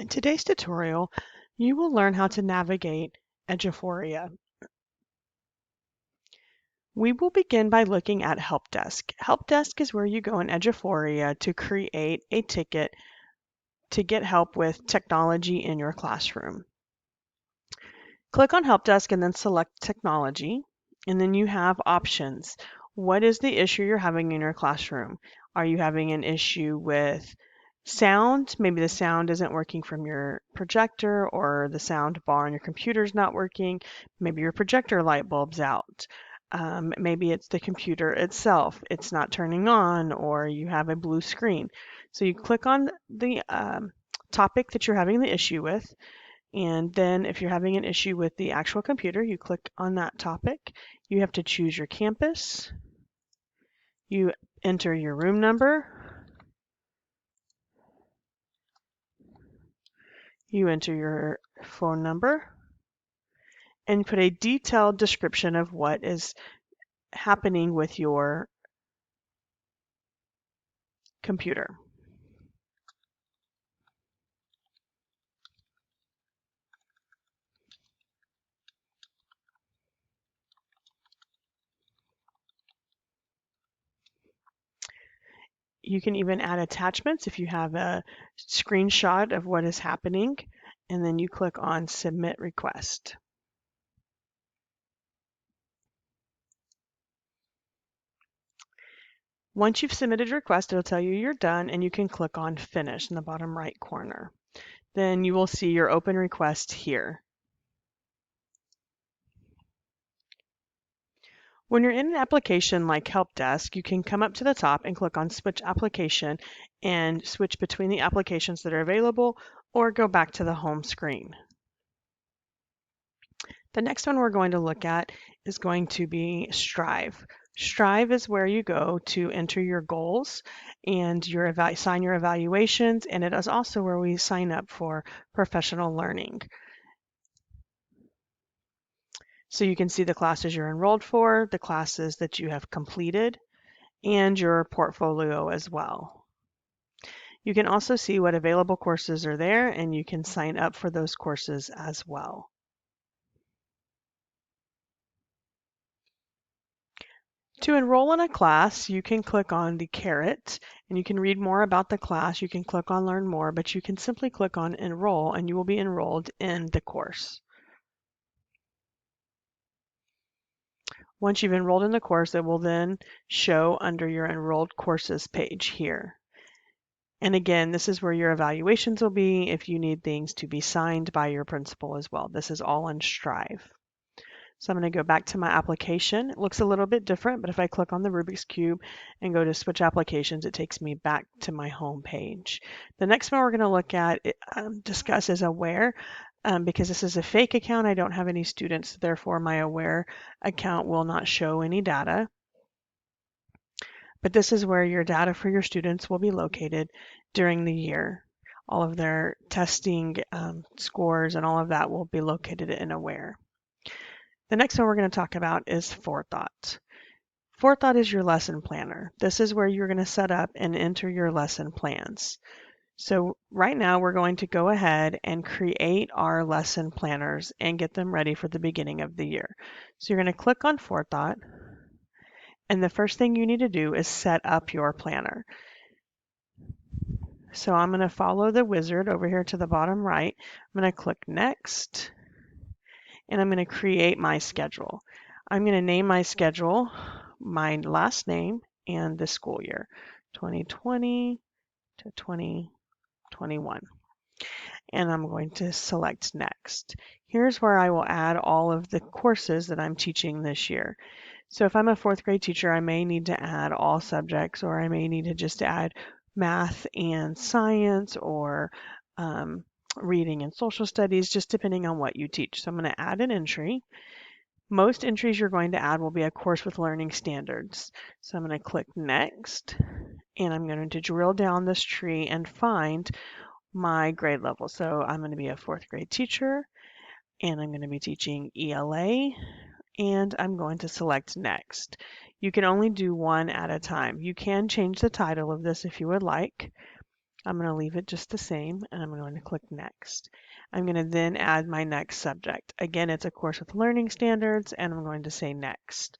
In today's tutorial, you will learn how to navigate Eduphoria. We will begin by looking at helpdesk. Helpdesk is where you go in Eduphoria to create a ticket to get help with technology in your classroom. Click on helpdesk and then select technology, and then you have options. What is the issue you're having in your classroom? Are you having an issue with sound? Maybe the sound isn't working from your projector, or the sound bar on your computer is not working. Maybe your projector light bulb's out. Maybe it's the computer itself. It's not turning on, or you have a blue screen. So you click on the topic that you're having the issue with. And then if you're having an issue with the actual computer, you click on that topic. You have to choose your campus. You enter your room number. You enter your phone number and put a detailed description of what is happening with your computer. You can even add attachments if you have a screenshot of what is happening, and then you click on Submit Request. Once you've submitted your request, it'll tell you you're done, and you can click on Finish in the bottom right corner. Then you will see your open request here. When you're in an application like helpdesk, you can come up to the top and click on Switch Application and switch between the applications that are available, or go back to the home screen. The next one we're going to look at is going to be Strive. Strive is where you go to enter your goals and sign your evaluations, and it is also where we sign up for professional learning. So you can see the classes you're enrolled for, the classes that you have completed, and your portfolio as well. You can also see what available courses are there, and you can sign up for those courses as well. To enroll in a class, you can click on the caret, and you can read more about the class. You can click on Learn More, but you can simply click on Enroll, and you will be enrolled in the course. Once you've enrolled in the course, it will then show under your Enrolled Courses page here. And again, this is where your evaluations will be if you need things to be signed by your principal as well. This is all in Strive. So I'm going to go back to my application. It looks a little bit different, but if I click on the Rubik's Cube and go to Switch Applications, it takes me back to my home page. The next one we're going to look at, discuss is Aware. Because this is a fake account, I don't have any students, therefore my Aware account will not show any data. But this is where your data for your students will be located during the year. All of their testing scores and all of that will be located in Aware. The next one we're going to talk about is Forethought. Forethought is your lesson planner. This is where you're going to set up and enter your lesson plans. So right now we're going to go ahead and create our lesson planners and get them ready for the beginning of the year. So you're going to click on Forethought, and the first thing you need to do is set up your planner. So I'm going to follow the wizard over here to the bottom right. I'm going to click Next, and I'm going to create my schedule. I'm going to name my schedule my last name and the school year, 2020 to 2021. And I'm going to select Next. Here's where I will add all of the courses that I'm teaching this year. So if I'm a fourth grade teacher, I may need to add all subjects, or I may need to just add math and science, or reading and social studies, just depending on what you teach. So I'm going to add an entry. Most entries you're going to add will be a course with learning standards. So I'm going to click Next, and I'm going to drill down this tree and find my grade level. So I'm going to be a fourth grade teacher, and I'm going to be teaching ELA, and I'm going to select Next. You can only do one at a time. You can change the title of this if you would like. I'm going to leave it just the same, and I'm going to click Next. I'm going to then add my next subject. Again, it's a course with learning standards, and I'm going to say Next.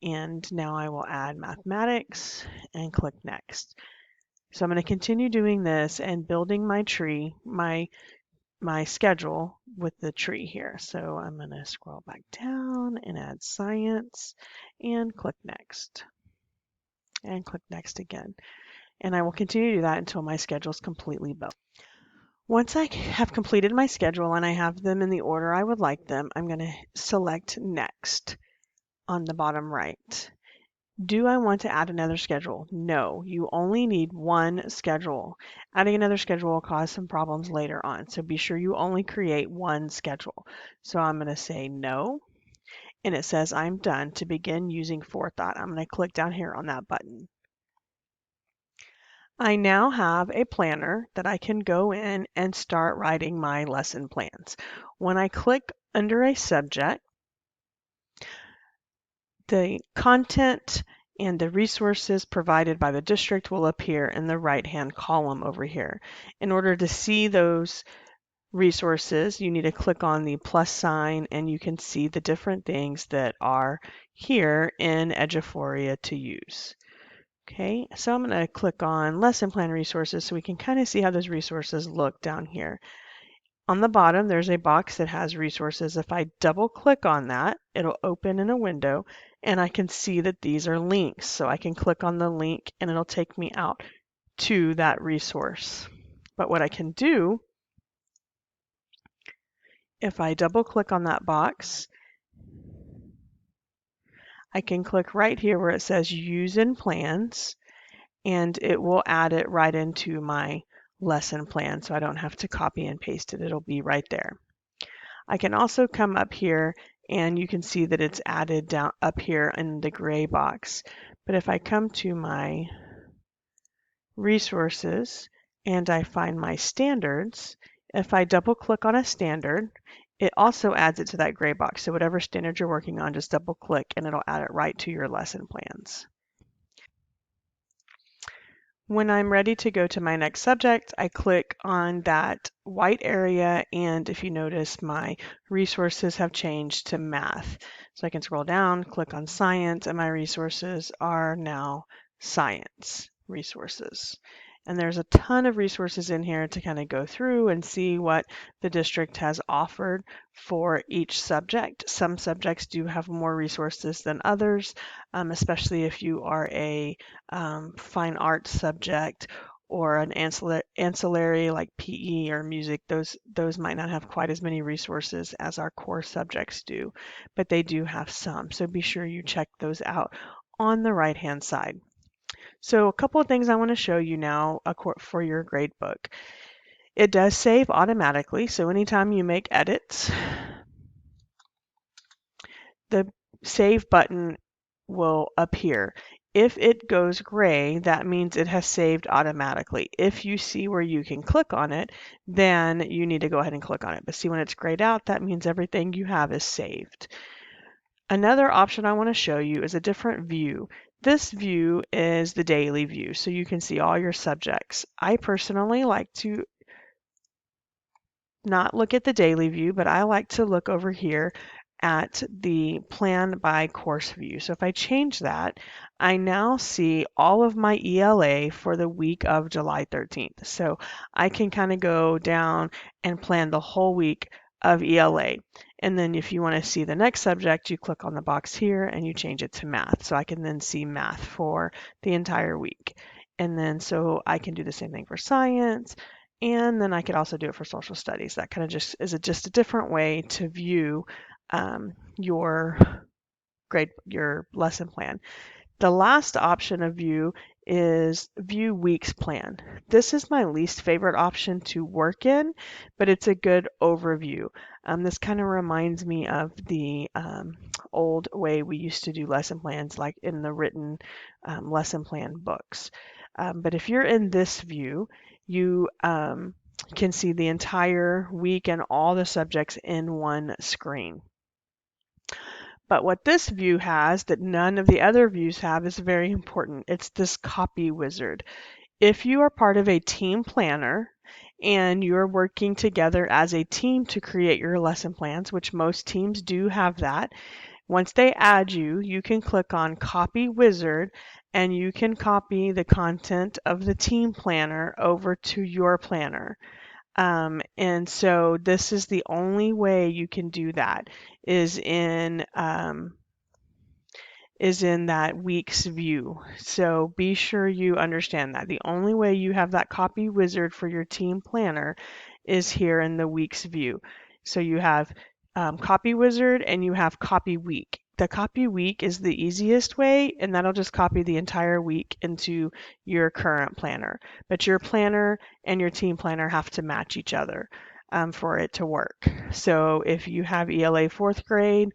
And now I will add mathematics and click Next. So I'm going to continue doing this and building my tree, my schedule with the tree here. So I'm going to scroll back down and add science and click Next. And click Next again. And I will continue to do that until my schedule is completely built. Once I have completed my schedule and I have them in the order I would like them, I'm going to select Next on the bottom right. Do I want to add another schedule? No, you only need one schedule. Adding another schedule will cause some problems later on, so be sure you only create one schedule. So I'm going to say no, and it says I'm done to begin using forethought. I'm going to click down here on that button. I now have a planner that I can go in and start writing my lesson plans. When I click under a subject, the content and the resources provided by the district will appear in the right-hand column over here. In order to see those resources, you need to click on the plus sign and you can see the different things that are here in Eduphoria to use. Okay, so I'm going to click on lesson plan resources so we can kind of see how those resources look down here. On the bottom, there's a box that has resources. If I double click on that, it'll open in a window and I can see that these are links. So I can click on the link and it'll take me out to that resource. But what I can do, if I double click on that box, I can click right here where it says Use in Plans, and it will add it right into my lesson plan so I don't have to copy and paste it. It'll be right there. I can also come up here and you can see that it's added down up here in the gray box. But if I come to my resources and I find my standards, if I double click on a standard, it also adds it to that gray box. So whatever standard you're working on, just double click and it'll add it right to your lesson plans. When I'm ready to go to my next subject, I click on that white area, and if you notice, my resources have changed to math. So I can scroll down, click on science, and my resources are now science resources. And there's a ton of resources in here to kind of go through and see what the district has offered for each subject. Some subjects do have more resources than others, especially if you are a fine arts subject or an ancillary like PE or music. Those might not have quite as many resources as our core subjects do, but they do have some. So be sure you check those out on the right-hand side. So a couple of things I want to show you now for your grade book. It does save automatically, so anytime you make edits, the save button will appear. If it goes gray, that means it has saved automatically. If you see where you can click on it, then you need to go ahead and click on it. But see, when it's grayed out, that means everything you have is saved. Another option I want to show you is a different view. This view is the daily view, so you can see all your subjects. I personally like to not look at the daily view, but I like to look over here at the plan by course view. So if I change that, I now see all of my ELA for the week of July 13th. So I can kind of go down and plan the whole week of ELA. And then if you want to see the next subject, you click on the box here and you change it to math. So I can then see math for the entire week. And then so I can do the same thing for science. And then I could also do it for social studies. That kind of just is just a different way to view your your lesson plan. The last option of view is view weeks plan. This is my least favorite option to work in, but it's a good overview. This kind of reminds me of the old way we used to do lesson plans, like in the written lesson plan books. But if you're in this view, you can see the entire week and all the subjects in one screen. But what this view has that none of the other views have is very important. It's this copy wizard. if you are part of a team planner and you're working together as a team to create your lesson plans, which most teams do have that, once they add you, you can click on Copy Wizard and you can copy the content of the team planner over to your planner. And so this is the only way you can do that is in that week's view. So be sure you understand that. The only way you have that copy wizard for your team planner is here in the week's view. So you have copy wizard and you have copy week. The copy week is the easiest way, and that'll just copy the entire week into your current planner. But your planner and your team planner have to match each other for it to work. So if you have ELA 4th grade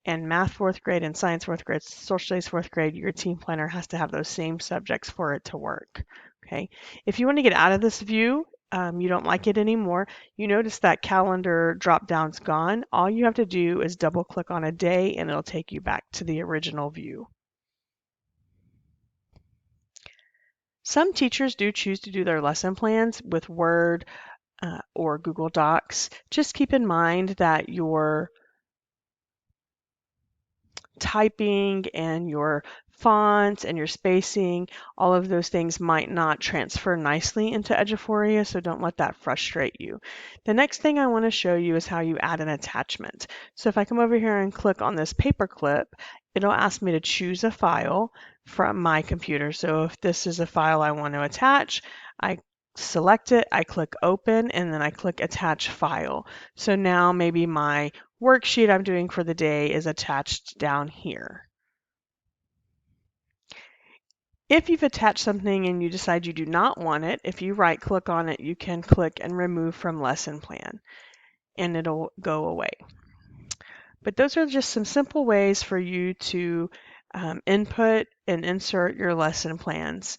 and math 4th grade and science 4th grade, social studies 4th grade, your team planner has to have those same subjects for it to work. Okay. If you want to get out of this view, you don't like it anymore, you notice that calendar drop down's gone. All you have to do is double click on a day and it'll take you back to the original view. Some teachers do choose to do their lesson plans with Word or Google Docs. Just keep in mind that your typing and your fonts and your spacing, all of those things might not transfer nicely into Eduphoria, so don't let that frustrate you. The next thing I want to show you is how you add an attachment. So if I come over here and click on this paperclip, it'll ask me to choose a file from my computer. So if this is a file I want to attach, I select it, I click open, and then I click attach file. So now maybe my worksheet I'm doing for the day is attached down here. If you've attached something and you decide you do not want it, if you right click on it, you can click and remove from lesson plan and it'll go away. But those are just some simple ways for you to input and insert your lesson plans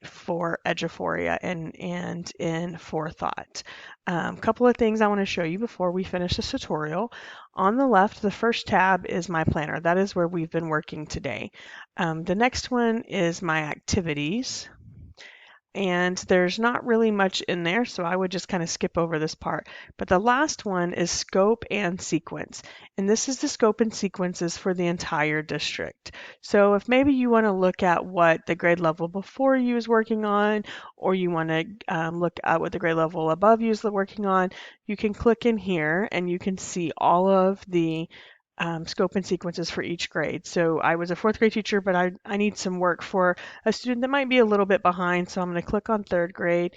for Eduphoria and in forethought. A couple of things I want to show you before we finish this tutorial. On the left, the first tab is my planner. That is where we've been working today. The next one is my activities. And there's not really much in there, so I would just kind of skip over this part. But the last one is scope and sequence. And this is the scope and sequences for the entire district. So if maybe you want to look at what the grade level before you is working on, or you want to look at what the grade level above you is working on, you can click in here and you can see all of the scope and sequences for each grade. So I was a 4th grade teacher, but I need some work for a student that might be a little bit behind. So I'm going to click on 3rd grade.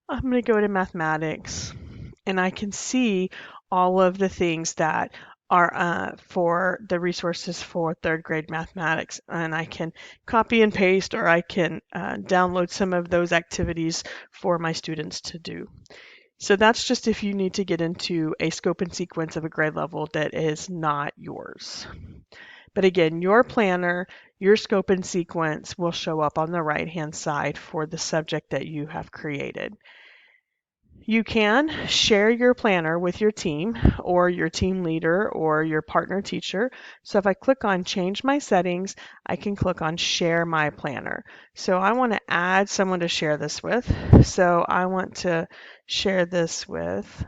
I'm going to go to mathematics, and I can see all of the things that are for the resources for 3rd grade mathematics. And I can copy and paste, or I can download some of those activities for my students to do. So that's just if you need to get into a scope and sequence of a grade level that is not yours. But again, your planner, your scope and sequence will show up on the right-hand side for the subject that you have created. You can share your planner with your team or your team leader or your partner teacher. So if I click on change my settings, I can click on share my planner. So I want to add someone to share this with. So I want to share this with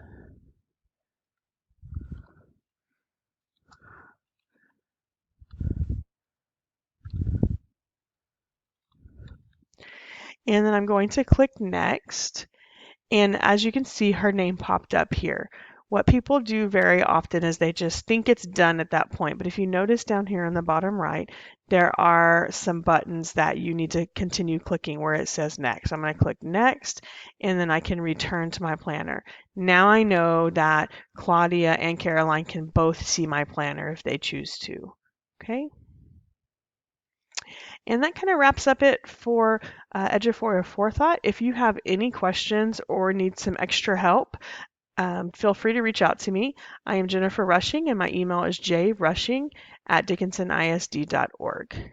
and then I'm going to click next. And as you can see, her name popped up here. What people do very often is they just think it's done at that point. But if you notice down here on the bottom right, there are some buttons that you need to continue clicking where it says next. I'm going to click next, and then I can return to my planner. Now I know that Claudia and Caroline can both see my planner if they choose to. Okay. And that kind of wraps up it for Eduphoria Forethought. If you have any questions or need some extra help, feel free to reach out to me. I am Jennifer Rushing, and my email is jrushing@dickinsonisd.org.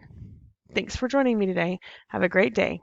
Thanks for joining me today. Have a great day.